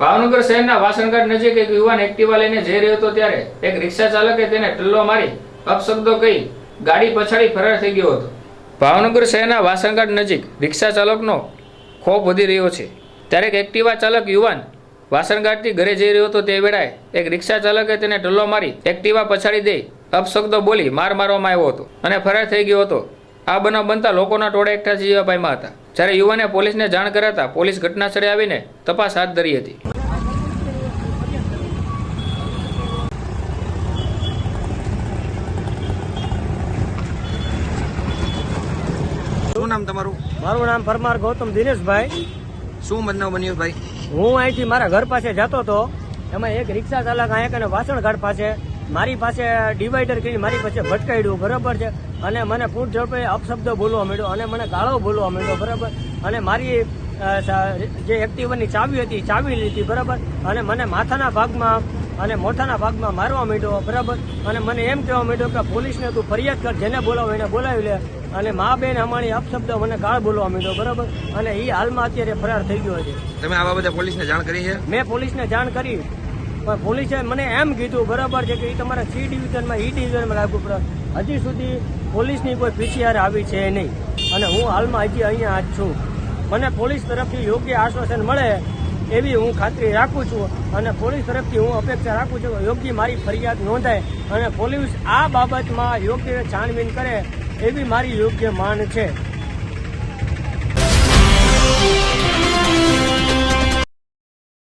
ભાવનગર શહેરના વાસણઘાટ નજીક એક યુવાન એક્ટિવા લઈને જઈ રહ્યો હતો ત્યારે એક રિક્ષા ચાલકે તેને ટલ્લો મારી અપશબ્દો કહી ગાડી પછાડી ફરાર થઈ ગયો હતો। ભાવનગર શહેરના વાસણઘાટ નજીક રિક્ષા ચાલકનો ખોફ વધી રહ્યો છે ત્યારે એક એક્ટિવા ચાલક યુવાન વાસણઘાટથી ઘરે જઈ રહ્યો હતો તે વેળાએ એક રિક્ષા ચાલકે તેને ટલ્લો મારી એક્ટિવા પછાડી દઈ અપશબ્દો બોલી માર મારવામાં આવ્યો હતો અને ફરાર થઈ ગયો હતો। આ બનાવ બનતા લોકોના ટોળા એકઠા થયા પામ્યા હતા જ્યારે યુવાને પોલીસને જાણ કરાતા પોલીસ ઘટનાસ્થળે આવીને તપાસ હાથ ધરી હતી। શું નામ તમારું? મારું નામ પરમાર ગૌતમ દિનેશભાઈ। શું બનાવ બન્યો ભાઈ? હું અહીંથી મારા ઘર પાસે જતો હતો, એમાં એક રિક્ષા ચાલક અહીંયા કને વાસણઘાટ પાસે મારી પાસે ડિવાઈડર કરી મારી પાસે ભટકાડ્યું, બરાબર છે, અને મને પૂર ઝડપે અપશબ્દો બોલવા માંડ્યો અને મને ગાળો બોલવા માંડ્યો, બરાબર, અને મારી જે એક્ટિવાની ચાવી હતી ચાવી લીધી, બરાબર, અને મને માથાના ભાગમાં અને મોઢાના ભાગમાં મારવા માંડ્યો, બરાબર, અને મને એમ કહેવા માંડ્યો કે પોલીસને તું ફરિયાદ કર, જેને બોલાવો એને બોલાવી લે, અને મા બેન અમારી અપશબ્દ મને ગાળ બોલવા માંડ્યો, બરાબર, અને એ હાલમાં અત્યારે ફરાર થઈ ગયો છે। તમે આ બાબતે પોલીસને જાણ કરી છે? મેં પોલીસને જાણ કરી, પણ પોલીસે મને એમ કીધું, બરાબર છે, કે એ તમારા સી ડિવિઝનમાં ડિવિઝનમાં લાગુ પડે, હજી સુધી પોલીસની કોઈ પીસીઆર આવી છે નહીં, અને હું હાલમાં હજી અહીંયા જ છું। મને પોલીસ તરફથી યોગ્ય આશ્વાસન મળે એવી હું ખાતરી રાખું છું, અને પોલીસ તરફથી હું અપેક્ષા રાખું છું કે યોગ્ય મારી ફરિયાદ નોંધાય અને પોલીસ આ બાબતમાં યોગ્ય છાણબીન કરે એવી મારી યોગ્ય માંગ છે।